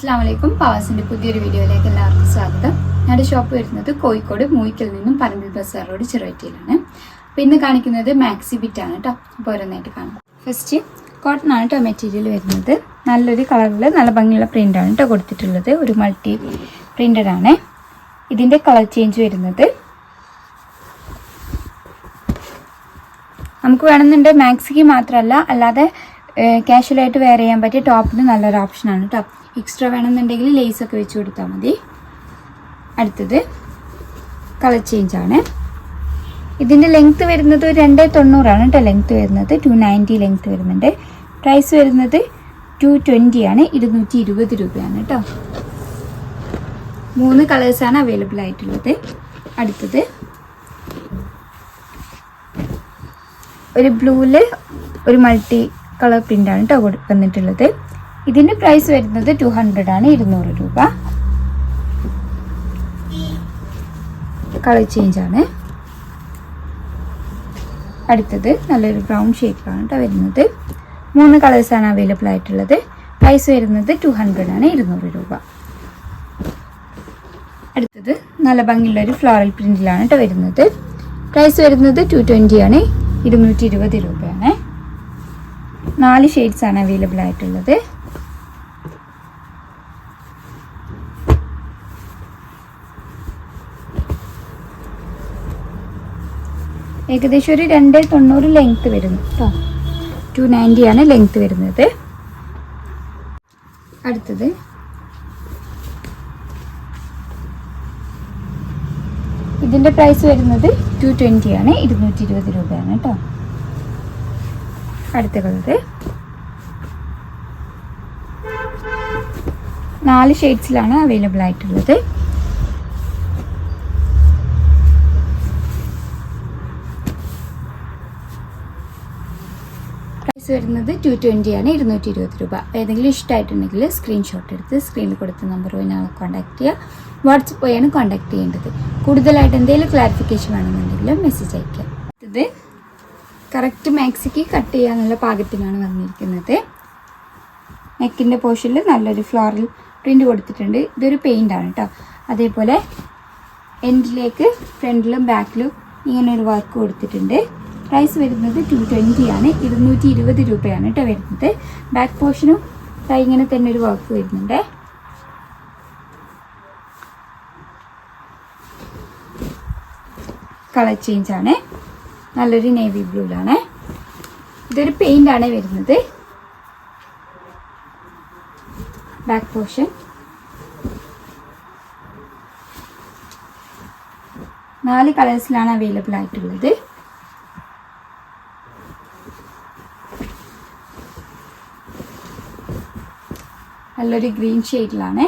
അസ്സലാമലൈക്കും. പവാസിൻ്റെ പുതിയൊരു വീഡിയോയിലേക്ക് എല്ലാവർക്കും സ്വാഗതം. ഞങ്ങളുടെ ഷോപ്പ് വരുന്നത് കോഴിക്കോട് മൂയിക്കൽ നിന്നും പറമ്പിൽ ബസാർ റോഡ് ചിറവറ്റിയിലാണ്. അപ്പോൾ ഇന്ന് കാണിക്കുന്നത് മാക്സി ബിറ്റാണ് കേട്ടോ. അപ്പോൾ ഓരോന്നായിട്ട് കാണാം. ഫസ്റ്റ് കോട്ടൺ ആണ് കേട്ടോ മെറ്റീരിയൽ വരുന്നത്. നല്ലൊരു കളറിൽ നല്ല ഭംഗിയുള്ള പ്രിൻ്റാണ് കേട്ടോ കൊടുത്തിട്ടുള്ളത്. ഒരു മൾട്ടി പ്രിൻ്റഡ് ആണ്. ഇതിൻ്റെ കളർ ചേഞ്ച് വരുന്നത് നമുക്ക് വേണമെന്നുണ്ട് മാക്സിക്ക് മാത്രമല്ല, അല്ലാതെ കാഷ്വലായിട്ട് വെയർ ചെയ്യാൻ പറ്റിയ ടോപ്പിന് നല്ലൊരു ഓപ്ഷനാണ് കേട്ടോ. എക്സ്ട്രാ വേണമെന്നുണ്ടെങ്കിൽ ലേസൊക്കെ വെച്ച് കൊടുത്താൽ മതി. അടുത്തത് കളർ ചേഞ്ച് ആണ്. ഇതിൻ്റെ ലെങ്ത്ത് വരുന്നത് 290 കേട്ടോ. ലെങ്ത്ത് വരുന്നത് 290 ലെങ്ത്ത് വരുന്നുണ്ട്. പ്രൈസ് വരുന്നത് 220 ആണ്. 220 രൂപയാണ് കേട്ടോ. 3 കളേഴ്സാണ് അവൈലബിൾ ആയിട്ടുള്ളത്. അടുത്തത് ഒരു ബ്ലൂവിൽ ഒരു മൾട്ടി കളർ പ്രിൻ്റാണ് കേട്ടോ വന്നിട്ടുള്ളത്. ഇതിൻ്റെ പ്രൈസ് വരുന്നത് 200 ആണ്. 200 രൂപ. കളർ ചേഞ്ച് ആണ്. അടുത്തത് നല്ലൊരു ബ്രൗൺ ഷേപ്പിലാണ് കേട്ടോ വരുന്നത്. 3 കളേഴ്സാണ് അവൈലബിൾ ആയിട്ടുള്ളത്. പ്രൈസ് വരുന്നത് 200 ആണ്. 200 രൂപ. അടുത്തത് നല്ല ഭംഗിയുള്ളൊരു ഫ്ലോറൽ പ്രിന്റിലാണ് കേട്ടോ വരുന്നത്. പ്രൈസ് വരുന്നത് 220 ആണ്. 220 രൂപയാണ്. 4 ഷെയ്ഡ്സ് ആണ് അവൈലബിൾ ആയിട്ടുള്ളത്. ഏകദേശം ഒരു 290 ലെങ്ത്ത് വരുന്നു കേട്ടോ. 290 ആണ് ലെങ്ത്ത് വരുന്നത്. അടുത്തത് ഇതിൻ്റെ പ്രൈസ് വരുന്നത് 220 ആണ്. 220 രൂപയാണ് കേട്ടോ. അടുത്ത കളറ് 4 ഷെയ്ഡ്സിലാണ് അവൈലബിൾ ആയിട്ടുള്ളത്. പ്രൈസ് വരുന്നത് 220 ആണ്. 220 രൂപ. ഏതെങ്കിലും ഇഷ്ടമായിട്ടുണ്ടെങ്കിൽ സ്ക്രീൻഷോട്ട് എടുത്ത് സ്ക്രീനിൽ കൊടുത്ത നമ്പർ വഴിയാണ് കോൺടാക്ട് ചെയ്യുക. വാട്സപ്പ് വഴിയാണ് കോൺടാക്ട് ചെയ്യേണ്ടത്. കൂടുതലായിട്ട് എന്തെങ്കിലും ക്ലാരിഫിക്കേഷൻ വേണമെന്നുണ്ടെങ്കിൽ മെസ്സേജ് അയക്കാം. ഇത് കറക്റ്റ് മാക്സിക്ക് കട്ട് ചെയ്യാനുള്ള പാകത്തിനാണ് വന്നിരിക്കുന്നത്. നെക്കിൻ്റെ പോർഷനിൽ നല്ലൊരു ഫ്ലോറൽ പ്രിൻ്റ് കൊടുത്തിട്ടുണ്ട്. ഇതൊരു പെയിൻ്റാണ് കേട്ടോ. അതേപോലെ എൻഡിലേക്ക് ഫ്രണ്ടിലും ബാക്കിലും ഇങ്ങനെയൊരു വർക്ക് കൊടുത്തിട്ടുണ്ട്. പ്രൈസ് വരുന്നത് 220 ആണ്. 220 രൂപയാണ് കേട്ടോ വരുന്നത്. ബാക്ക് പോർഷനും ഇങ്ങനെ തന്നെ ഒരു വർക്ക് വരുന്നുണ്ട്. കളർ ചേഞ്ച് ആണ്. നല്ലൊരു നേവി ബ്ലൂലാണ്. ഇതൊരു പെയിൻ്റ് ആണ് വരുന്നത്. ബാക്ക് പോർഷൻ 4 കളേഴ്സിലാണ് അവൈലബിൾ ആയിട്ടുള്ളത്. നല്ലൊരു ഗ്രീൻ ഷെയ്ഡിലാണ്.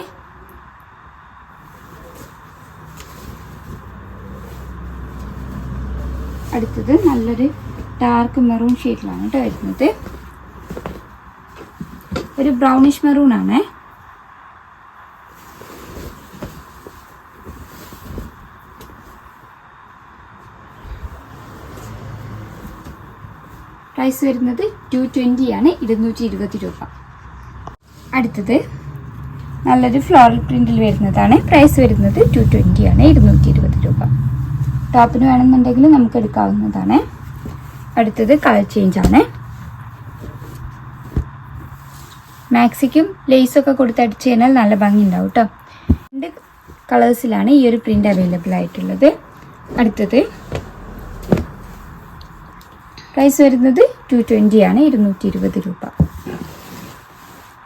അടുത്തത് നല്ലൊരു ഡാർക്ക് മെറൂൺ ഷെയ്ഡിലാണ് കേട്ടോ വരുന്നത്. ഒരു ബ്രൗണിഷ് മെറൂൺ ആണ്. പ്രൈസ് വരുന്നത് 220 ആണ്. 220 രൂപ. അടുത്തത് നല്ലൊരു ഫ്ലോറൽ പ്രിന്റിൽ വരുന്നതാണ്. പ്രൈസ് വരുന്നത് 220 ആണ്. 220 രൂപ. ടോപ്പിന് വേണമെന്നുണ്ടെങ്കിൽ നമുക്ക് എടുക്കാവുന്നതാണ്. അടുത്തത് കളർ ചേഞ്ച് ആണ്. മാക്സിക്കും ലേസൊക്കെ കൊടുത്ത് അടിച്ചു കഴിഞ്ഞാൽ നല്ല ഭംഗി ഉണ്ടാവും കേട്ടോ. 2 കളേഴ്സിലാണ് ഈ ഒരു പ്രിന്റ് അവൈലബിൾ ആയിട്ടുള്ളത്. അടുത്തത് പ്രൈസ് വരുന്നത് 220 ആണ്. 220 രൂപ.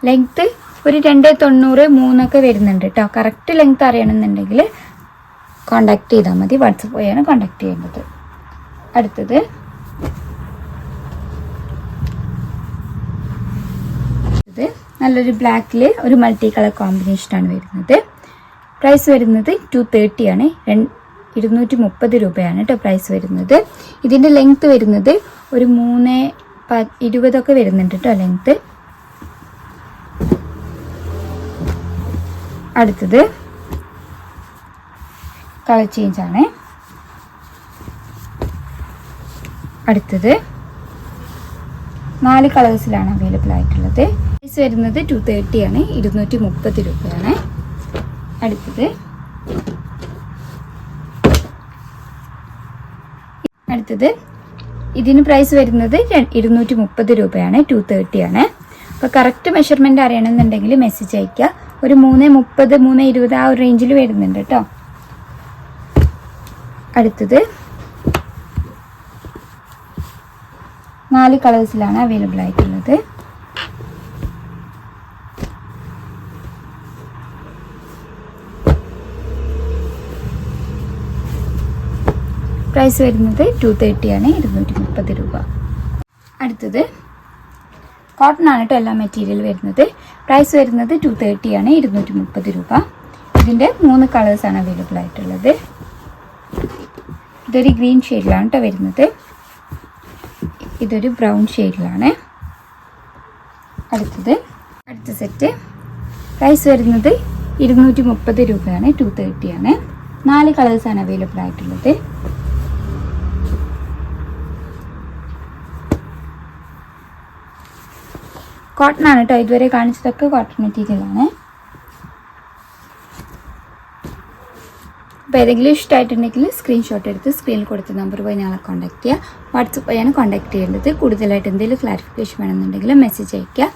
ലെങ്ത്ത് ഒരു 290 3 വരുന്നുണ്ട് കേട്ടോ. കറക്റ്റ് ലെങ്ത്ത് അറിയണമെന്നുണ്ടെങ്കിൽ കോണ്ടാക്ട് ചെയ്താൽ മതി. വാട്സപ്പ് വഴിയാണ് കോണ്ടാക്ട് ചെയ്യേണ്ടത്. അടുത്തത് ഇത് നല്ലൊരു ബ്ലാക്കിൽ ഒരു മൾട്ടി കളർ കോമ്പിനേഷനാണ് വരുന്നത്. പ്രൈസ് വരുന്നത് 230 ആണ്. 230 രൂപയാണ് കേട്ടോ പ്രൈസ് വരുന്നത്. ഇതിൻ്റെ ലെങ്ത്ത് വരുന്നത് ഒരു 3:20 വരുന്നുണ്ട് കേട്ടോ ലെങ്ത്ത്. അടുത്തത് കളർ ചേഞ്ച് ആണ്. അടുത്തത് 4 കളേഴ്സിലാണ് അവൈലബിൾ ആയിട്ടുള്ളത്. പ്രൈസ് വരുന്നത് 230 ആണ്, 230 രൂപയാണ്. അടുത്തത് ഇതിന് പ്രൈസ് വരുന്നത് 230 രൂപയാണ്, 230 ആണ്. അപ്പോൾ കറക്റ്റ് മെഷർമെൻറ്റ് അറിയണമെന്നുണ്ടെങ്കിൽ മെസ്സേജ് അയയ്ക്കുക. ഒരു 330, 320 ആ ഒരു റേഞ്ചിൽ വരുന്നുണ്ട് കേട്ടോ. അടുത്തത് 4 കളേഴ്സിലാണ് അവൈലബിൾ ആയിട്ടുള്ളത്. പ്രൈസ് വരുന്നത് 230 ആണ്, 230 രൂപ. അടുത്തത് കോട്ടൺ ആണ് കേട്ടോ എല്ലാ മെറ്റീരിയൽ വരുന്നത്. പ്രൈസ് വരുന്നത് 230 ആണ്, 230 രൂപ. ഇതിൻ്റെ 3 കളേഴ്സാണ് അവൈലബിൾ ആയിട്ടുള്ളത്. ഇതൊരു ഗ്രീൻ ഷെയ്ഡിലാണ് കേട്ടോ വരുന്നത്. ഇതൊരു ബ്രൗൺ ഷെയ്ഡിലാണ്. അടുത്ത സെറ്റ് പ്രൈസ് വരുന്നത് 230 രൂപയാണ്, 230 ആണ്. 4 കളേഴ്സാണ് അവൈലബിൾ ആയിട്ടുള്ളത്. കോട്ടൺ ആണ് കേട്ടോ, ഇതുവരെ കാണിച്ചതൊക്കെ കോട്ടൺ മെറ്റീരിയലാണ്. അപ്പോൾ ഏതെങ്കിലും ഇഷ്ടമായിട്ടുണ്ടെങ്കിൽ സ്ക്രീൻഷോട്ട് എടുത്ത് സ്ക്രീനിൽ കൊടുത്ത നമ്പർ പോയി ഞങ്ങളെ കോൺടാക്ട് ചെയ്യുക. വാട്സപ്പ് വഴിയാണ് കോൺടാക്ട് ചെയ്യേണ്ടത്. കൂടുതലായിട്ട് എന്തെങ്കിലും ക്ലാരിഫിക്കേഷൻ വേണമെന്നുണ്ടെങ്കിൽ മെസ്സേജ് അയയ്ക്കുക.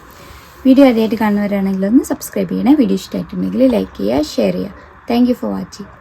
വീഡിയോ ആദ്യമായിട്ട് കാണുന്നവരാണെങ്കിൽ ഒന്ന് സബ്സ്ക്രൈബ് ചെയ്യണേ. വീഡിയോ ഇഷ്ടമായിട്ടുണ്ടെങ്കിൽ ലൈക്ക് ചെയ്യുക, ഷെയർ ചെയ്യുക. Thank you for watching.